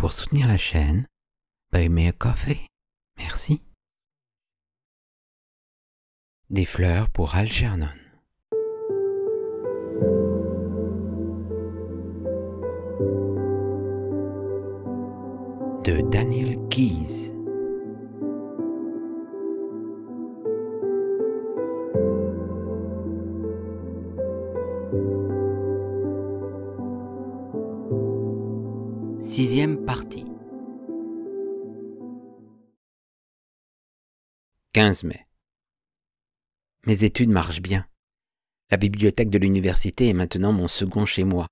Pour soutenir la chaîne, buy me a coffee. Merci. Des fleurs pour Algernon. De Daniel Keyes. Sixième partie. 15 mai. Mes études marchent bien. La bibliothèque de l'université est maintenant mon second chez moi.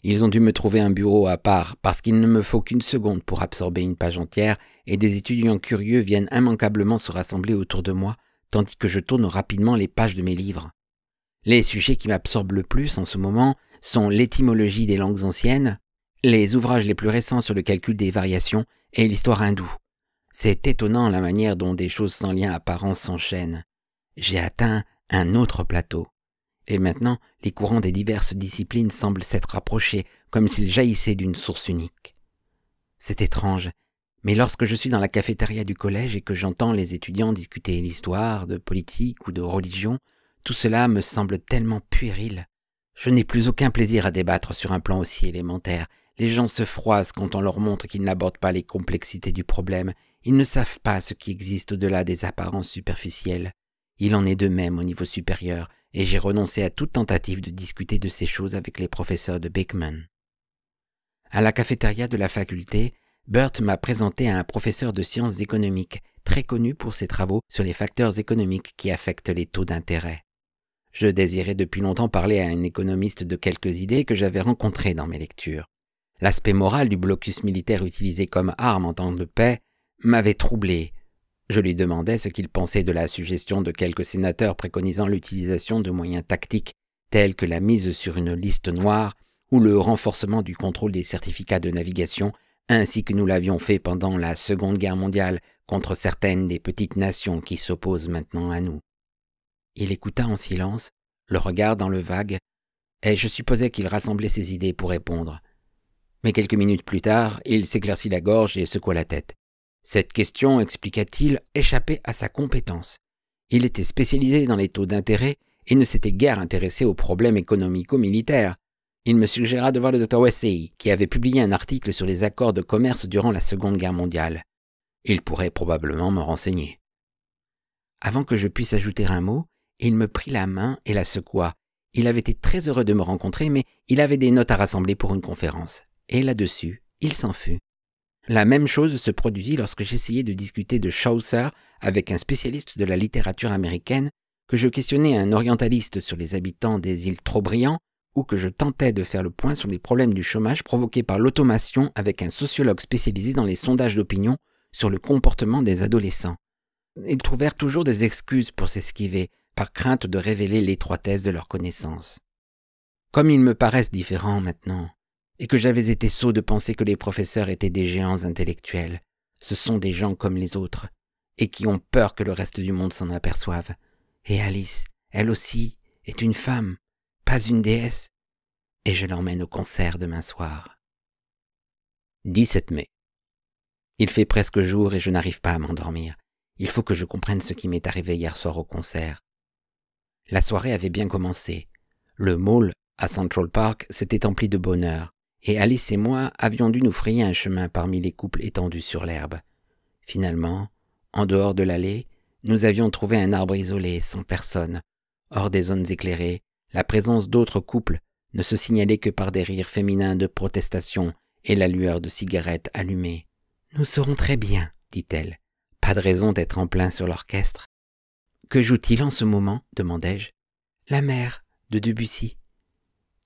Ils ont dû me trouver un bureau à part parce qu'il ne me faut qu'une seconde pour absorber une page entière et des étudiants curieux viennent immanquablement se rassembler autour de moi tandis que je tourne rapidement les pages de mes livres. Les sujets qui m'absorbent le plus en ce moment sont l'étymologie des langues anciennes, les ouvrages les plus récents sur le calcul des variations et l'histoire hindoue. C'est étonnant la manière dont des choses sans lien apparent s'enchaînent. J'ai atteint un autre plateau. Et maintenant, les courants des diverses disciplines semblent s'être rapprochés, comme s'ils jaillissaient d'une source unique. C'est étrange, mais lorsque je suis dans la cafétéria du collège et que j'entends les étudiants discuter l'histoire, de politique ou de religion, tout cela me semble tellement puéril. Je n'ai plus aucun plaisir à débattre sur un plan aussi élémentaire. Les gens se froissent quand on leur montre qu'ils n'abordent pas les complexités du problème. Ils ne savent pas ce qui existe au-delà des apparences superficielles. Il en est de même au niveau supérieur, et j'ai renoncé à toute tentative de discuter de ces choses avec les professeurs de Beckman. À la cafétéria de la faculté, Burt m'a présenté à un professeur de sciences économiques, très connu pour ses travaux sur les facteurs économiques qui affectent les taux d'intérêt. Je désirais depuis longtemps parler à un économiste de quelques idées que j'avais rencontrées dans mes lectures. L'aspect moral du blocus militaire utilisé comme arme en temps de paix m'avait troublé. Je lui demandais ce qu'il pensait de la suggestion de quelques sénateurs préconisant l'utilisation de moyens tactiques tels que la mise sur une liste noire ou le renforcement du contrôle des certificats de navigation, ainsi que nous l'avions fait pendant la Seconde Guerre mondiale contre certaines des petites nations qui s'opposent maintenant à nous. Il écouta en silence, le regard dans le vague, et je supposais qu'il rassemblait ses idées pour répondre. Mais quelques minutes plus tard, il s'éclaircit la gorge et secoua la tête. Cette question, expliqua-t-il, échappait à sa compétence. Il était spécialisé dans les taux d'intérêt et ne s'était guère intéressé aux problèmes économico-militaires. Il me suggéra de voir le Dr. Wesley, qui avait publié un article sur les accords de commerce durant la Seconde Guerre mondiale. Il pourrait probablement me renseigner. Avant que je puisse ajouter un mot, il me prit la main et la secoua. Il avait été très heureux de me rencontrer, mais il avait des notes à rassembler pour une conférence. Et là-dessus, il s'en fut. La même chose se produisit lorsque j'essayais de discuter de Chaucer avec un spécialiste de la littérature américaine, que je questionnais un orientaliste sur les habitants des îles Trobriand, ou que je tentais de faire le point sur les problèmes du chômage provoqués par l'automation avec un sociologue spécialisé dans les sondages d'opinion sur le comportement des adolescents. Ils trouvèrent toujours des excuses pour s'esquiver, par crainte de révéler l'étroitesse de leurs connaissances. Comme ils me paraissent différents maintenant, et que j'avais été sot de penser que les professeurs étaient des géants intellectuels. Ce sont des gens comme les autres, et qui ont peur que le reste du monde s'en aperçoive. Et Alice, elle aussi, est une femme, pas une déesse, et je l'emmène au concert demain soir. 17 mai. Il fait presque jour et je n'arrive pas à m'endormir. Il faut que je comprenne ce qui m'est arrivé hier soir au concert. La soirée avait bien commencé. Le mall, à Central Park, s'était empli de bonheur. Et Alice et moi avions dû nous frayer un chemin parmi les couples étendus sur l'herbe. Finalement, en dehors de l'allée, nous avions trouvé un arbre isolé, sans personne. Hors des zones éclairées, la présence d'autres couples ne se signalait que par des rires féminins de protestation et la lueur de cigarettes allumées. « Nous serons très bien, dit-elle. Pas de raison d'être en plein sur l'orchestre. »« Que joue-t-il en ce moment ?» demandai-je. « La mer, de Debussy.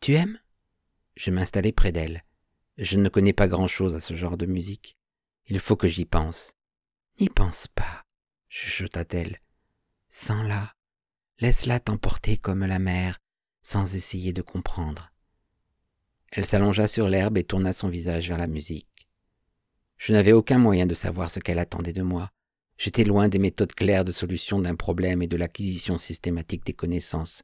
Tu aimes ?» Je m'installai près d'elle. Je ne connais pas grand-chose à ce genre de musique. Il faut que j'y pense. « N'y pense pas, chuchota-t-elle. Sens-la, laisse-la t'emporter comme la mer, sans essayer de comprendre. » Elle s'allongea sur l'herbe et tourna son visage vers la musique. Je n'avais aucun moyen de savoir ce qu'elle attendait de moi. J'étais loin des méthodes claires de solution d'un problème et de l'acquisition systématique des connaissances.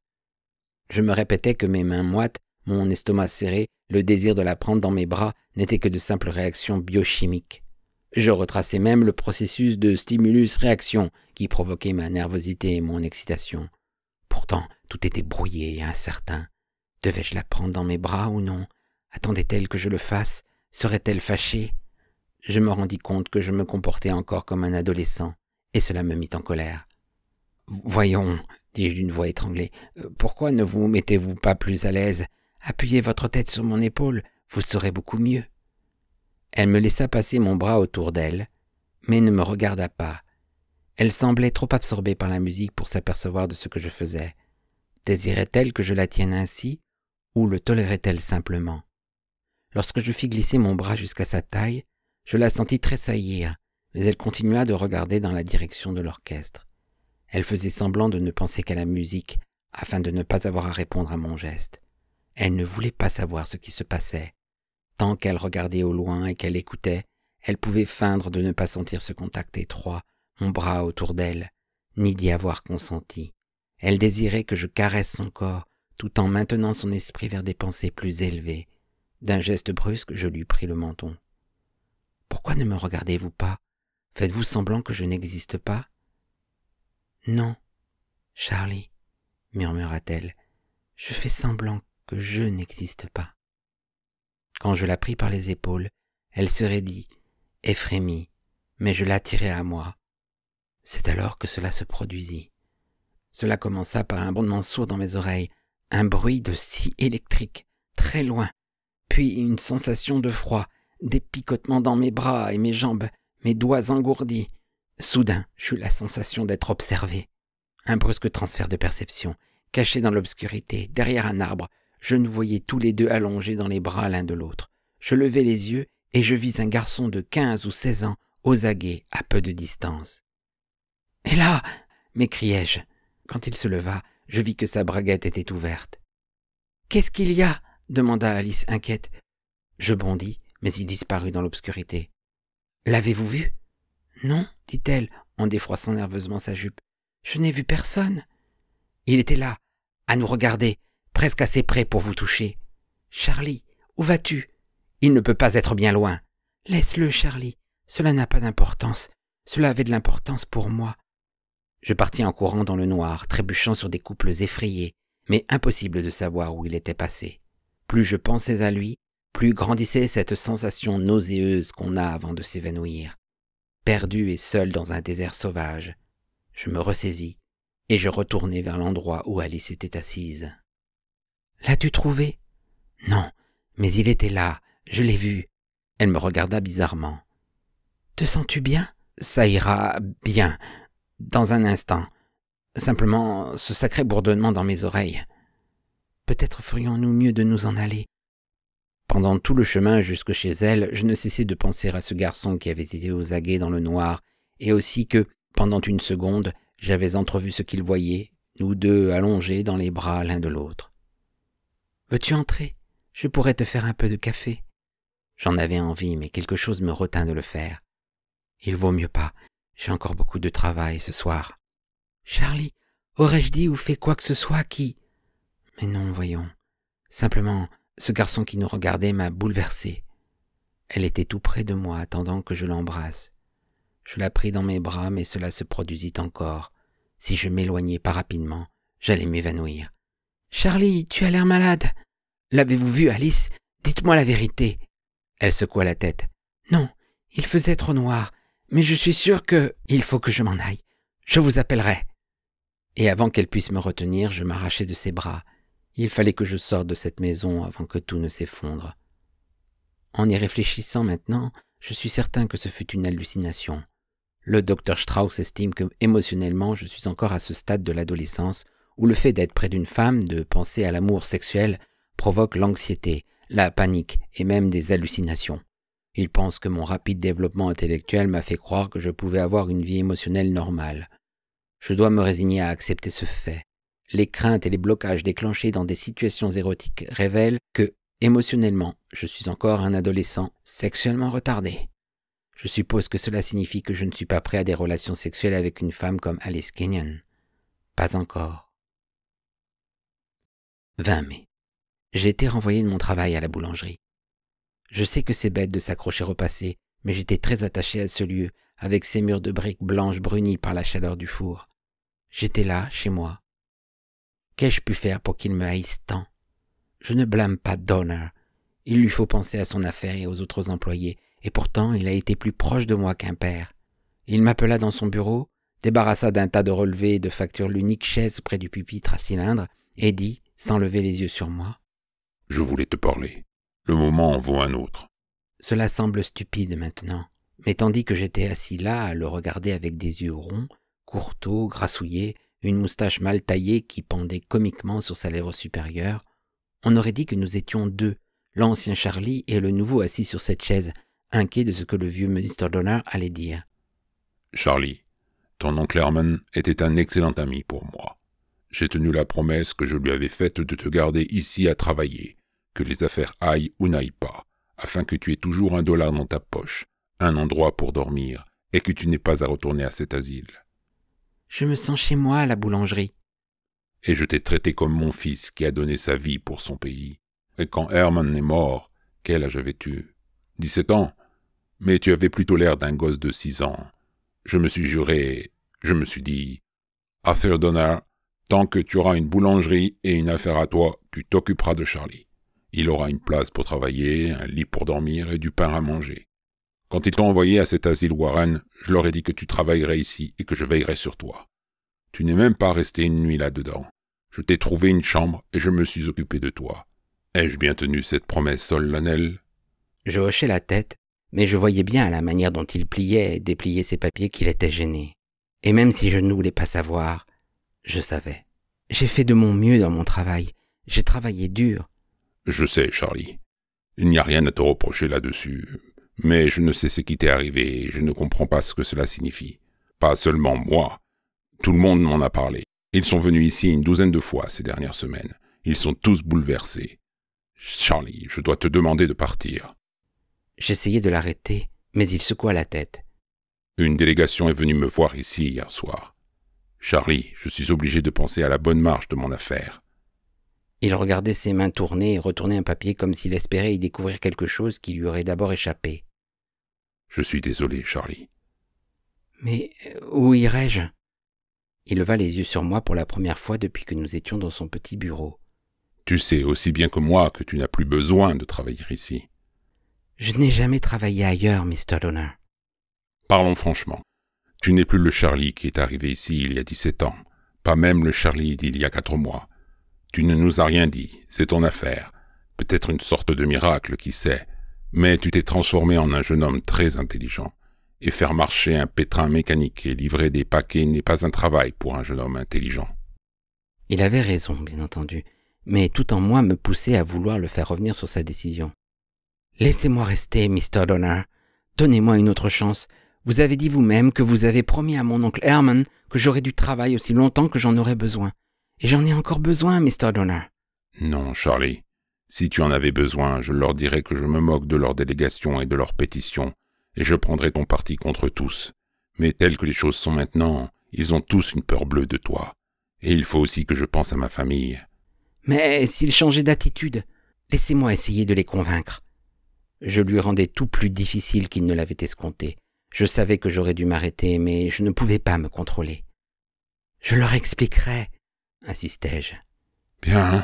Je me répétais que mes mains moites Mon estomac serré, le désir de la prendre dans mes bras n'était que de simples réactions biochimiques. Je retraçais même le processus de stimulus-réaction qui provoquait ma nervosité et mon excitation. Pourtant, tout était brouillé et incertain. Devais-je la prendre dans mes bras ou non? Attendait-elle que je le fasse? Serait-elle fâchée? Je me rendis compte que je me comportais encore comme un adolescent, et cela me mit en colère. « Voyons, dis-je d'une voix étranglée, pourquoi ne vous mettez-vous pas plus à l'aise? Appuyez votre tête sur mon épaule, vous serez beaucoup mieux. » Elle me laissa passer mon bras autour d'elle, mais ne me regarda pas. Elle semblait trop absorbée par la musique pour s'apercevoir de ce que je faisais. Désirait-elle que je la tienne ainsi, ou le tolérait-elle simplement? Lorsque je fis glisser mon bras jusqu'à sa taille, je la sentis tressaillir, mais elle continua de regarder dans la direction de l'orchestre. Elle faisait semblant de ne penser qu'à la musique, afin de ne pas avoir à répondre à mon geste. Elle ne voulait pas savoir ce qui se passait. Tant qu'elle regardait au loin et qu'elle écoutait, elle pouvait feindre de ne pas sentir ce contact étroit, mon bras autour d'elle, ni d'y avoir consenti. Elle désirait que je caresse son corps, tout en maintenant son esprit vers des pensées plus élevées. D'un geste brusque, je lui pris le menton. « Pourquoi ne me regardez-vous pas? Faites-vous semblant que je n'existe pas? »« Non, Charlie, murmura-t-elle, je fais semblant que je n'existe pas. » Quand je la pris par les épaules, elle se raidit et frémit, mais je l'attirai à moi. C'est alors que cela se produisit. Cela commença par un bondement sourd dans mes oreilles, un bruit de scie électrique, très loin, puis une sensation de froid, des picotements dans mes bras et mes jambes, mes doigts engourdis. Soudain, j'eus la sensation d'être observé. Un brusque transfert de perception, caché dans l'obscurité, derrière un arbre, je nous voyais tous les deux allongés dans les bras l'un de l'autre. Je levai les yeux et je vis un garçon de 15 ou 16 ans, aux aguets, à peu de distance. « Et là !» m'écriai-je. Quand il se leva, je vis que sa braguette était ouverte. « Qu'est-ce qu'il y a ?» demanda Alice inquiète. Je bondis, mais il disparut dans l'obscurité. « L'avez-vous vu ?»« Non, dit-elle, en défroissant nerveusement sa jupe. Je n'ai vu personne. » Il était là, à nous regarder, presque assez près pour vous toucher. « Charlie, où vas-tu ?»« Il ne peut pas être bien loin. »« Laisse-le, Charlie. Cela n'a pas d'importance. Cela avait de l'importance pour moi. » Je partis en courant dans le noir, trébuchant sur des couples effrayés, mais impossible de savoir où il était passé. Plus je pensais à lui, plus grandissait cette sensation nauséeuse qu'on a avant de s'évanouir. Perdu et seul dans un désert sauvage, je me ressaisis et je retournai vers l'endroit où Alice était assise. « L'as-tu trouvé ?»« Non, mais il était là, je l'ai vu. » Elle me regarda bizarrement. « Te sens-tu bien ?»« Ça ira bien, dans un instant. Simplement, ce sacré bourdonnement dans mes oreilles. Peut-être ferions-nous mieux de nous en aller. » Pendant tout le chemin jusque chez elle, je ne cessai de penser à ce garçon qui avait été aux aguets dans le noir, et aussi que, pendant une seconde, j'avais entrevu ce qu'il voyait, nous deux allongés dans les bras l'un de l'autre. « Veux-tu entrer? Je pourrais te faire un peu de café. » J'en avais envie, mais quelque chose me retint de le faire. « Il vaut mieux pas, j'ai encore beaucoup de travail ce soir. »« Charlie, aurais-je dit ou fait quoi que ce soit qui... » Mais non, voyons. Simplement, ce garçon qui nous regardait m'a bouleversé. Elle était tout près de moi, attendant que je l'embrasse. Je la pris dans mes bras, mais cela se produisit encore. Si je m'éloignais pas rapidement, j'allais m'évanouir. « Charlie, tu as l'air malade. L'avez-vous vu, Alice? Dites-moi la vérité. » Elle secoua la tête. « Non, il faisait trop noir, mais je suis sûre que... Il faut que je m'en aille. Je vous appellerai. » Et avant qu'elle puisse me retenir, je m'arrachai de ses bras. Il fallait que je sorte de cette maison avant que tout ne s'effondre. En y réfléchissant maintenant, je suis certain que ce fut une hallucination. Le docteur Strauss estime que, émotionnellement, je suis encore à ce stade de l'adolescence où le fait d'être près d'une femme, de penser à l'amour sexuel, provoque l'anxiété, la panique et même des hallucinations. Il pense que mon rapide développement intellectuel m'a fait croire que je pouvais avoir une vie émotionnelle normale. Je dois me résigner à accepter ce fait. Les craintes et les blocages déclenchés dans des situations érotiques révèlent que, émotionnellement, je suis encore un adolescent sexuellement retardé. Je suppose que cela signifie que je ne suis pas prêt à des relations sexuelles avec une femme comme Alice Kenyon. Pas encore. 20 mai. J'ai été renvoyé de mon travail à la boulangerie. Je sais que c'est bête de s'accrocher au passé, mais j'étais très attaché à ce lieu, avec ses murs de briques blanches brunies par la chaleur du four. J'étais là, chez moi. Qu'ai-je pu faire pour qu'il me haïsse tant? Je ne blâme pas Donner. Il lui faut penser à son affaire et aux autres employés, et pourtant il a été plus proche de moi qu'un père. Il m'appela dans son bureau, débarrassa d'un tas de relevés et de factures l'unique chaise près du pupitre à cylindre, et dit, sans lever les yeux sur moi, « Je voulais te parler. Le moment en vaut un autre. » Cela semble stupide maintenant, mais tandis que j'étais assis là à le regarder avec des yeux ronds, courteaux, grassouillés, une moustache mal taillée qui pendait comiquement sur sa lèvre supérieure, on aurait dit que nous étions deux, l'ancien Charlie et le nouveau assis sur cette chaise, inquiet de ce que le vieux Mr. Donner allait dire. « Charlie, ton oncle Herman était un excellent ami pour moi. J'ai tenu la promesse que je lui avais faite de te garder ici à travailler, que les affaires aillent ou n'aillent pas, afin que tu aies toujours $1 dans ta poche, un endroit pour dormir, et que tu n'aies pas à retourner à cet asile. Je me sens chez moi à la boulangerie. Et je t'ai traité comme mon fils qui a donné sa vie pour son pays. Et quand Herman est mort, quel âge avais-tu? 17 ans? Mais tu avais plutôt l'air d'un gosse de 6 ans. Je me suis juré, je me suis dit, affaire d'honneur, tant que tu auras une boulangerie et une affaire à toi, tu t'occuperas de Charlie. Il aura une place pour travailler, un lit pour dormir et du pain à manger. Quand ils t'ont envoyé à cet asile Warren, je leur ai dit que tu travaillerais ici et que je veillerais sur toi. Tu n'es même pas resté une nuit là-dedans. Je t'ai trouvé une chambre et je me suis occupé de toi. Ai-je bien tenu cette promesse solennelle? » Je hochai la tête, mais je voyais bien à la manière dont il pliait et dépliait ses papiers qu'il était gêné. Et même si je ne voulais pas savoir, je savais. J'ai fait de mon mieux dans mon travail. J'ai travaillé dur. « Je sais, Charlie. Il n'y a rien à te reprocher là-dessus. Mais je ne sais ce qui t'est arrivé et je ne comprends pas ce que cela signifie. Pas seulement moi. Tout le monde m'en a parlé. Ils sont venus ici une douzaine de fois ces dernières semaines. Ils sont tous bouleversés. Charlie, je dois te demander de partir. » J'essayai de l'arrêter, mais il secoua la tête. « Une délégation est venue me voir ici hier soir. Charlie, je suis obligé de penser à la bonne marche de mon affaire. » Il regardait ses mains tourner et retourner un papier comme s'il espérait y découvrir quelque chose qui lui aurait d'abord échappé. « Je suis désolé, Charlie. »« Mais où irais-je » Il leva les yeux sur moi pour la première fois depuis que nous étions dans son petit bureau. « Tu sais aussi bien que moi que tu n'as plus besoin de travailler ici. »« Je n'ai jamais travaillé ailleurs, Mr. Donner. » »« Parlons franchement. Tu n'es plus le Charlie qui est arrivé ici il y a 17 ans, pas même le Charlie d'il y a 4 mois. Tu ne nous as rien dit, c'est ton affaire. Peut-être une sorte de miracle, qui sait. Mais tu t'es transformé en un jeune homme très intelligent. Et faire marcher un pétrin mécanique et livrer des paquets n'est pas un travail pour un jeune homme intelligent. » Il avait raison, bien entendu, mais tout en moi me poussait à vouloir le faire revenir sur sa décision. « Laissez-moi rester, Mr. Donner. Donnez-moi une autre chance. Vous avez dit vous-même que vous avez promis à mon oncle Herman que j'aurais du travail aussi longtemps que j'en aurais besoin. Et j'en ai encore besoin, Mr. Donner. »« Non, Charlie. Si tu en avais besoin, je leur dirais que je me moque de leurs délégations et de leurs pétitions, et je prendrais ton parti contre tous. Mais telles que les choses sont maintenant, ils ont tous une peur bleue de toi. Et il faut aussi que je pense à ma famille. »« Mais s'ils changeaient d'attitude, laissez-moi essayer de les convaincre. » Je lui rendais tout plus difficile qu'il ne l'avait escompté. Je savais que j'aurais dû m'arrêter, mais je ne pouvais pas me contrôler. « Je leur expliquerai, » insistai-je. « Bien, »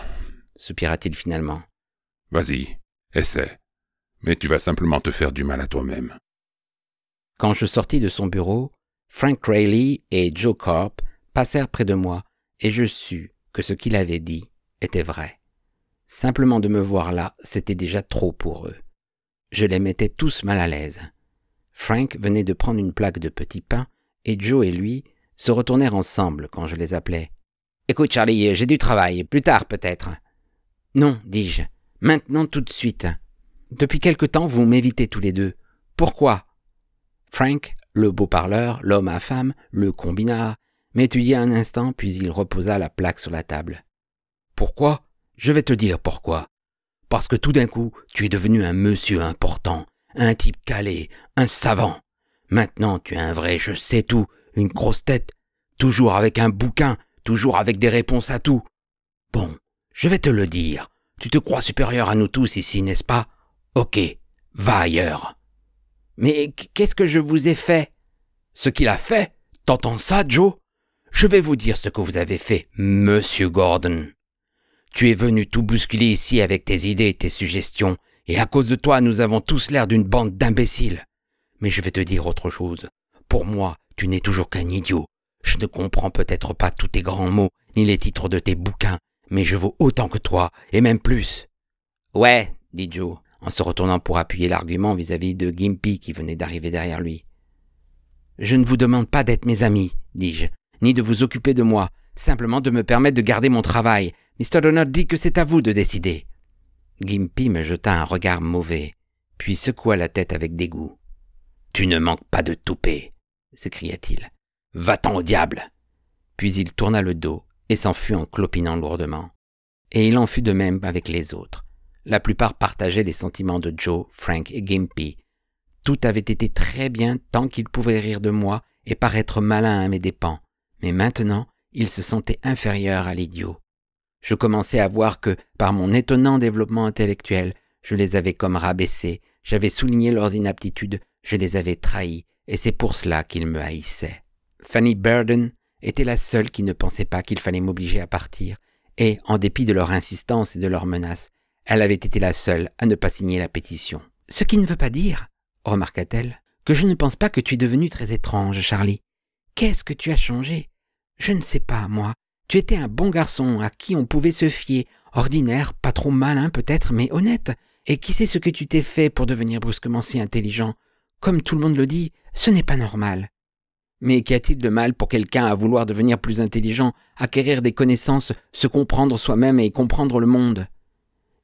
soupira-t-il finalement. « Vas-y, essaie. Mais tu vas simplement te faire du mal à toi-même. » Quand je sortis de son bureau, Frank Rayleigh et Joe Corp passèrent près de moi, et je sus que ce qu'il avait dit était vrai. Simplement de me voir là, c'était déjà trop pour eux. Je les mettais tous mal à l'aise. Frank venait de prendre une plaque de petits pains, et Joe et lui se retournèrent ensemble quand je les appelais. « Écoute Charlie, j'ai du travail, plus tard peut-être. »« Non, dis-je, maintenant tout de suite. Depuis quelque temps, vous m'évitez tous les deux. Pourquoi ?» Frank, le beau parleur, l'homme à femme, le combinard, m'étudia un instant, puis il reposa la plaque sur la table. « Pourquoi ? Je vais te dire pourquoi. Parce que tout d'un coup, tu es devenu un monsieur important, un type calé, un savant. Maintenant, tu es un vrai je sais tout, une grosse tête, toujours avec un bouquin, toujours avec des réponses à tout. Bon, je vais te le dire, Tu te crois supérieur à nous tous ici, n'est-ce pas? Ok, va ailleurs. Mais qu'est-ce que je vous ai fait? Ce qu'il a fait? T'entends ça, Joe? Je vais vous dire ce que vous avez fait, Monsieur Gordon. Tu es venu tout bousculer ici avec tes idées et tes suggestions, et à cause de toi, nous avons tous l'air d'une bande d'imbéciles. Mais je vais te dire autre chose. Pour moi, tu n'es toujours qu'un idiot. Je ne comprends peut-être pas tous tes grands mots, ni les titres de tes bouquins, mais je vaux autant que toi, et même plus. Ouais, dit Joe, en se retournant pour appuyer l'argument vis-à-vis de Gimpy qui venait d'arriver derrière lui. Je ne vous demande pas d'être mes amis, dis-je, ni de vous occuper de moi, simplement de me permettre de garder mon travail. Mr. Donald dit que c'est à vous de décider. Gimpy me jeta un regard mauvais, puis secoua la tête avec dégoût. « Tu ne manques pas de toupet !» s'écria-t-il. « Va-t'en au diable !» Puis il tourna le dos et s'enfuit en clopinant lourdement. Et il en fut de même avec les autres. La plupart partageaient les sentiments de Joe, Frank et Gimpy. Tout avait été très bien tant qu'ils pouvaient rire de moi et paraître malins à mes dépens. Mais maintenant, ils se sentaient inférieurs à l'idiot. Je commençais à voir que, par mon étonnant développement intellectuel, je les avais comme rabaissés, j'avais souligné leurs inaptitudes, je les avais trahis, et c'est pour cela qu'ils me haïssaient. Fanny Burden était la seule qui ne pensait pas qu'il fallait m'obliger à partir, et, en dépit de leur insistance et de leurs menaces, elle avait été la seule à ne pas signer la pétition. « Ce qui ne veut pas dire, remarqua-t-elle, que je ne pense pas que tu es devenu très étrange, Charlie. Qu'est-ce que tu as changé? Je ne sais pas, moi. Tu étais un bon garçon à qui on pouvait se fier, ordinaire, pas trop malin peut-être, mais honnête. Et qui sait ce que tu t'es fait pour devenir brusquement si intelligent? Comme tout le monde le dit, ce n'est pas normal. Mais qu'y a-t-il de mal pour quelqu'un à vouloir devenir plus intelligent, acquérir des connaissances, se comprendre soi-même et comprendre le monde?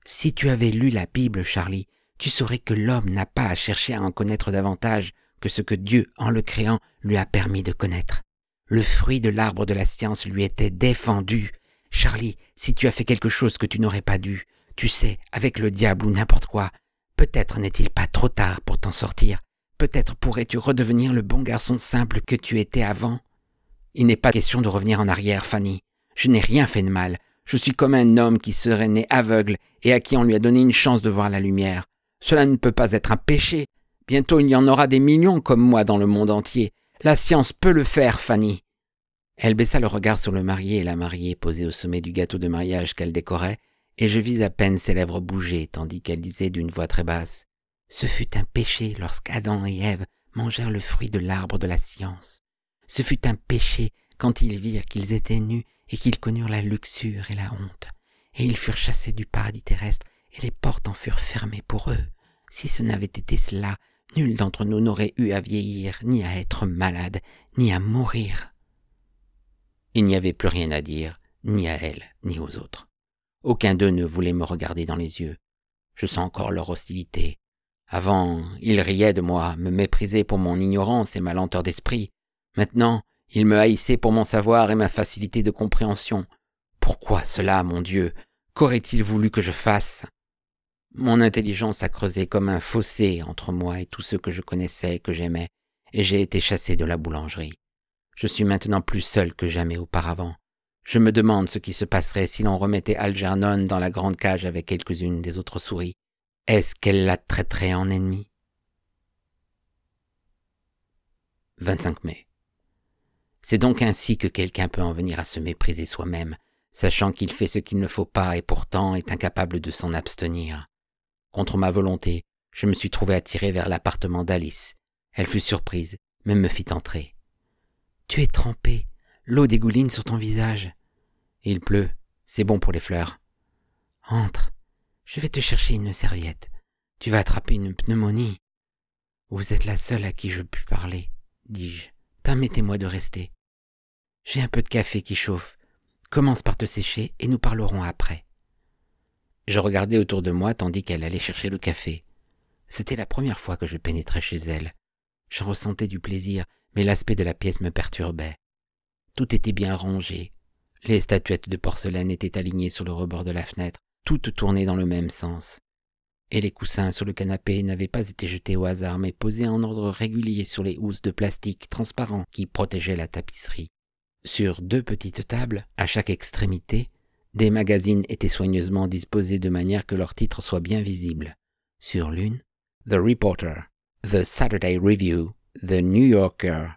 Si tu avais lu la Bible, Charlie, tu saurais que l'homme n'a pas à chercher à en connaître davantage que ce que Dieu, en le créant, lui a permis de connaître. Le fruit de l'arbre de la science lui était défendu. Charlie, si tu as fait quelque chose que tu n'aurais pas dû, tu sais, avec le diable ou n'importe quoi, peut-être n'est-il pas trop tard pour t'en sortir. Peut-être pourrais-tu redevenir le bon garçon simple que tu étais avant. Il n'est pas question de revenir en arrière, Fanny. Je n'ai rien fait de mal. Je suis comme un homme qui serait né aveugle et à qui on lui a donné une chance de voir la lumière. Cela ne peut pas être un péché. Bientôt il y en aura des millions comme moi dans le monde entier. La science peut le faire, Fanny. Elle baissa le regard sur le marié et la mariée posés au sommet du gâteau de mariage qu'elle décorait, et je vis à peine ses lèvres bouger, tandis qu'elle disait d'une voix très basse « Ce fut un péché lorsqu'Adam et Ève mangèrent le fruit de l'arbre de la science. Ce fut un péché quand ils virent qu'ils étaient nus et qu'ils connurent la luxure et la honte. Et ils furent chassés du paradis terrestre, et les portes en furent fermées pour eux. Si ce n'avait été cela, nul d'entre nous n'aurait eu à vieillir, ni à être malade, ni à mourir. » Il n'y avait plus rien à dire, ni à elle, ni aux autres. Aucun d'eux ne voulait me regarder dans les yeux. Je sens encore leur hostilité. Avant, ils riaient de moi, me méprisaient pour mon ignorance et ma lenteur d'esprit. Maintenant, ils me haïssaient pour mon savoir et ma facilité de compréhension. Pourquoi cela, mon Dieu? Qu'aurait-il voulu que je fasse? Mon intelligence a creusé comme un fossé entre moi et tous ceux que je connaissais et que j'aimais, et j'ai été chassé de la boulangerie. Je suis maintenant plus seul que jamais auparavant. Je me demande ce qui se passerait si l'on remettait Algernon dans la grande cage avec quelques-unes des autres souris. Est-ce qu'elle la traiterait en ennemie? 25 mai. C'est donc ainsi que quelqu'un peut en venir à se mépriser soi-même, sachant qu'il fait ce qu'il ne faut pas et pourtant est incapable de s'en abstenir. Contre ma volonté, je me suis trouvé attiré vers l'appartement d'Alice. Elle fut surprise, mais me fit entrer. « Tu es trempé, l'eau dégouline sur ton visage. »« Il pleut, c'est bon pour les fleurs. »« Entre, je vais te chercher une serviette. Tu vas attraper une pneumonie. »« Vous êtes la seule à qui je puis parler, » dis-je. « Permettez-moi de rester. J'ai un peu de café qui chauffe. Commence par te sécher et nous parlerons après. » Je regardais autour de moi tandis qu'elle allait chercher le café. C'était la première fois que je pénétrais chez elle. J'en ressentais du plaisir, mais l'aspect de la pièce me perturbait. Tout était bien rangé. Les statuettes de porcelaine étaient alignées sur le rebord de la fenêtre, toutes tournées dans le même sens. Et les coussins sur le canapé n'avaient pas été jetés au hasard, mais posés en ordre régulier sur les housses de plastique transparent qui protégeaient la tapisserie. Sur 2 petites tables, à chaque extrémité, Des magazines étaient soigneusement disposés de manière que leur titre soit bien visible. Sur l'une, The Reporter, The Saturday Review, The New Yorker.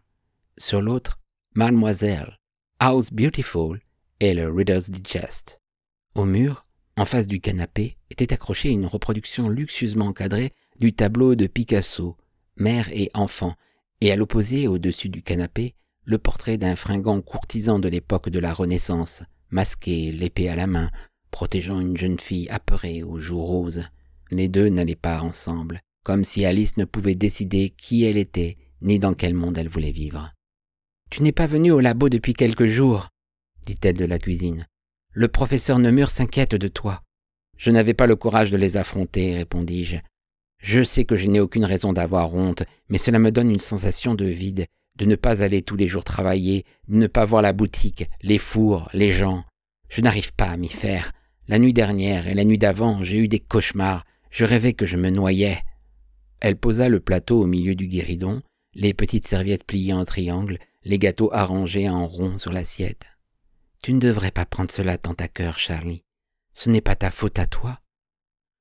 Sur l'autre, Mademoiselle, House Beautiful et le Reader's Digest. Au mur, en face du canapé, était accrochée une reproduction luxueusement encadrée du tableau de Picasso, Mère et enfant, et à l'opposé, au-dessus du canapé, le portrait d'un fringant courtisan de l'époque de la Renaissance, masqué, l'épée à la main, protégeant une jeune fille apeurée aux joues roses. Les deux n'allaient pas ensemble, comme si Alice ne pouvait décider qui elle était, ni dans quel monde elle voulait vivre. « Tu n'es pas venu au labo depuis quelques jours, » dit-elle de la cuisine. « Le professeur Nemur s'inquiète de toi. »« Je n'avais pas le courage de les affronter, » répondis-je. « Je sais que je n'ai aucune raison d'avoir honte, mais cela me donne une sensation de vide, de ne pas aller tous les jours travailler, de ne pas voir la boutique, les fours, les gens. Je n'arrive pas à m'y faire. La nuit dernière et la nuit d'avant, j'ai eu des cauchemars. Je rêvais que je me noyais. » Elle posa le plateau au milieu du guéridon, les petites serviettes pliées en triangle, les gâteaux arrangés en rond sur l'assiette. « Tu ne devrais pas prendre cela tant à cœur, Charlie. Ce n'est pas ta faute à toi.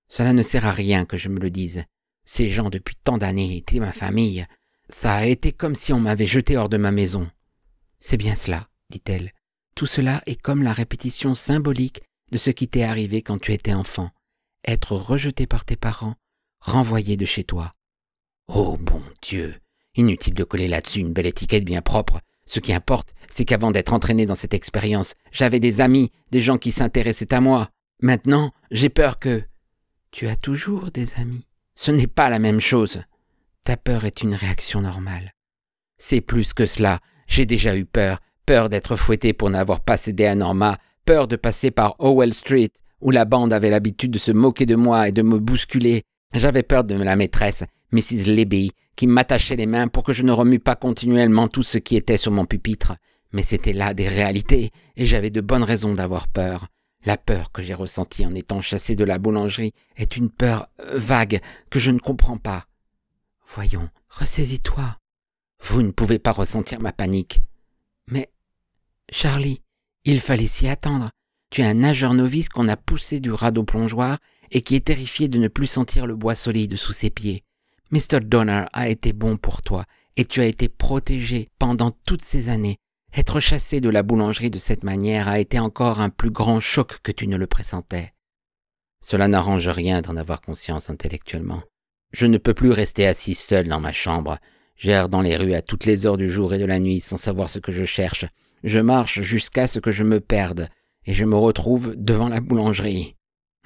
Cela ne sert à rien que je me le dise. Ces gens, depuis tant d'années, étaient ma famille. Ça a été comme si on m'avait jeté hors de ma maison. »« C'est bien cela, » dit-elle. « Tout cela est comme la répétition symbolique de ce qui t'est arrivé quand tu étais enfant. Être rejeté par tes parents, renvoyé de chez toi. » Oh, bon Dieu! Inutile de coller là-dessus une belle étiquette bien propre. Ce qui importe, c'est qu'avant d'être entraîné dans cette expérience, j'avais des amis, des gens qui s'intéressaient à moi. Maintenant, j'ai peur que... Tu as toujours des amis. Ce n'est pas la même chose. Ta peur est une réaction normale. C'est plus que cela. J'ai déjà eu peur. Peur d'être fouetté pour n'avoir pas cédé à Norma. Peur de passer par Howell Street, où la bande avait l'habitude de se moquer de moi et de me bousculer. J'avais peur de la maîtresse, Mrs. Libby, qui m'attachait les mains pour que je ne remue pas continuellement tout ce qui était sur mon pupitre. Mais c'était là des réalités, et j'avais de bonnes raisons d'avoir peur. La peur que j'ai ressentie en étant chassé de la boulangerie est une peur vague que je ne comprends pas. Voyons, ressaisis-toi. Vous ne pouvez pas ressentir ma panique. Mais, Charlie, il fallait s'y attendre. Tu es un nageur novice qu'on a poussé du radeau plongeoir et qui est terrifié de ne plus sentir le bois solide sous ses pieds. Mr. Donner a été bon pour toi et tu as été protégé pendant toutes ces années. Être chassé de la boulangerie de cette manière a été encore un plus grand choc que tu ne le pressentais. Cela n'arrange rien d'en avoir conscience intellectuellement. Je ne peux plus rester assis seul dans ma chambre. J'erre dans les rues à toutes les heures du jour et de la nuit sans savoir ce que je cherche. Je marche jusqu'à ce que je me perde et je me retrouve devant la boulangerie.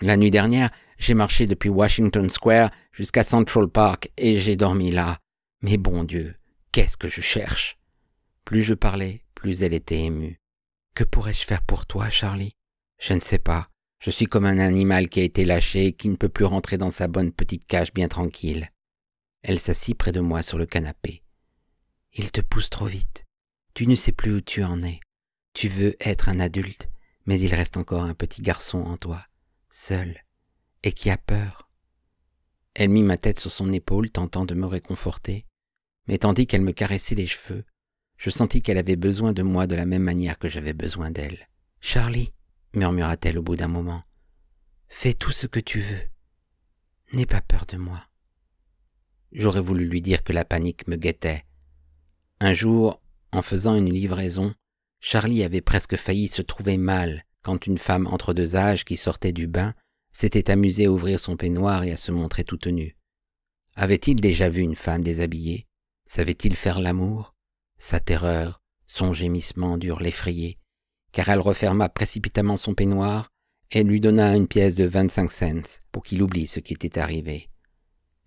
La nuit dernière, j'ai marché depuis Washington Square jusqu'à Central Park et j'ai dormi là. Mais bon Dieu, qu'est-ce que je cherche? Plus je parlais, plus elle était émue. Que pourrais-je faire pour toi, Charlie? Je ne sais pas. Je suis comme un animal qui a été lâché et qui ne peut plus rentrer dans sa bonne petite cage bien tranquille. Elle s'assit près de moi sur le canapé. Il te pousse trop vite. Tu ne sais plus où tu en es. Tu veux être un adulte, mais il reste encore un petit garçon en toi, seul, et qui a peur. Elle mit ma tête sur son épaule, tentant de me réconforter, mais tandis qu'elle me caressait les cheveux, je sentis qu'elle avait besoin de moi de la même manière que j'avais besoin d'elle. « Charlie, » murmura-t-elle au bout d'un moment, « fais tout ce que tu veux. N'aie pas peur de moi. » J'aurais voulu lui dire que la panique me guettait. Un jour, en faisant une livraison, Charlie avait presque failli se trouver mal quand une femme entre deux âges qui sortait du bain s'était amusée à ouvrir son peignoir et à se montrer toute nue. Avait-il déjà vu une femme déshabillée? Savait-il faire l'amour? Sa terreur, son gémissement durent l'effrayer, car elle referma précipitamment son peignoir et lui donna une pièce de 25 cents pour qu'il oublie ce qui était arrivé.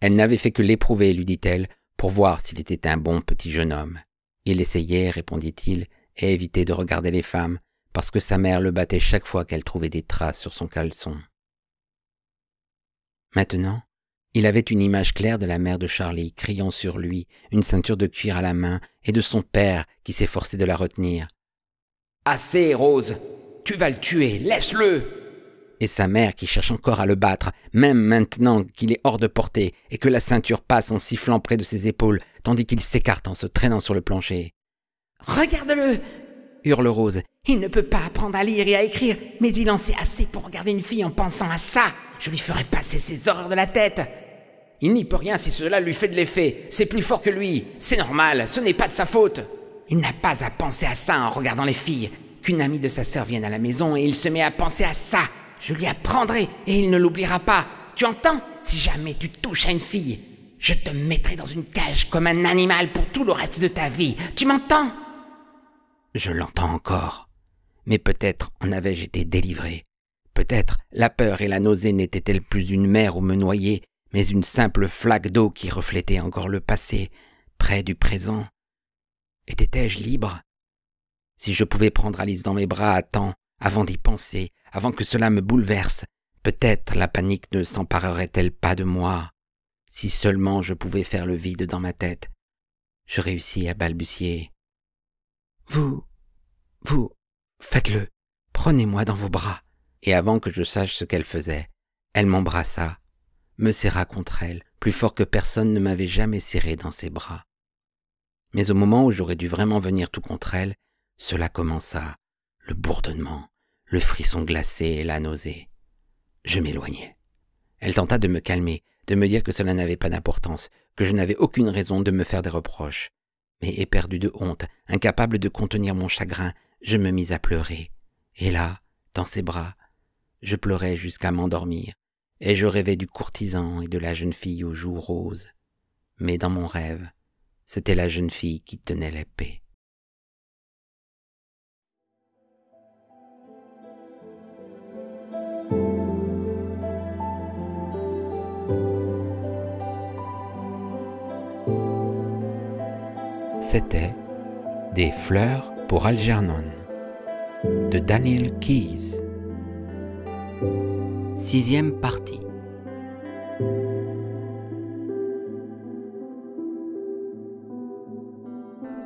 Elle n'avait fait que l'éprouver, lui dit-elle, pour voir s'il était un bon petit jeune homme. Il essayait, répondit-il, et évitait de regarder les femmes, parce que sa mère le battait chaque fois qu'elle trouvait des traces sur son caleçon. Maintenant, il avait une image claire de la mère de Charlie, criant sur lui, une ceinture de cuir à la main, et de son père qui s'efforçait de la retenir. « Assez, Rose! Tu vas le tuer! Laisse-le !» Et sa mère qui cherche encore à le battre, même maintenant qu'il est hors de portée et que la ceinture passe en sifflant près de ses épaules, tandis qu'il s'écarte en se traînant sur le plancher. « Regarde-le !» hurle Rose. « Il ne peut pas apprendre à lire et à écrire, mais il en sait assez pour regarder une fille en pensant à ça. Je lui ferai passer ses horreurs de la tête. Il n'y peut rien si cela lui fait de l'effet. C'est plus fort que lui. C'est normal, ce n'est pas de sa faute. Il n'a pas à penser à ça en regardant les filles. Qu'une amie de sa sœur vienne à la maison et il se met à penser à ça. Je lui apprendrai et il ne l'oubliera pas. Tu entends? Si jamais tu touches à une fille, je te mettrai dans une cage comme un animal pour tout le reste de ta vie. Tu m'entends? Je l'entends encore. Mais peut-être en avais-je été délivré. Peut-être la peur et la nausée n'étaient-elles plus une mer où me noyer, mais une simple flaque d'eau qui reflétait encore le passé, près du présent. Étais-je libre? Si je pouvais prendre Alice dans mes bras à temps, avant d'y penser, avant que cela me bouleverse, peut-être la panique ne s'emparerait-elle pas de moi. Si seulement je pouvais faire le vide dans ma tête. Je réussis à balbutier. Vous, faites-le, prenez-moi dans vos bras. Et avant que je sache ce qu'elle faisait, elle m'embrassa, me serra contre elle, plus fort que personne ne m'avait jamais serré dans ses bras. Mais au moment où j'aurais dû vraiment venir tout contre elle, cela commença, le bourdonnement, le frisson glacé et la nausée. Je m'éloignai. Elle tenta de me calmer, de me dire que cela n'avait pas d'importance, que je n'avais aucune raison de me faire des reproches. Mais éperdu de honte, incapable de contenir mon chagrin, je me mis à pleurer. Et là, dans ses bras, je pleurais jusqu'à m'endormir, et je rêvais du courtisan et de la jeune fille aux joues roses. Mais dans mon rêve, c'était la jeune fille qui tenait l'épée. C'était Des fleurs pour Algernon de Daniel Keyes. 6e partie.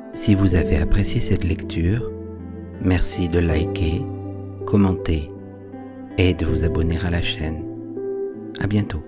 Si vous avez apprécié cette lecture, merci de liker, commenter et de vous abonner à la chaîne. À bientôt.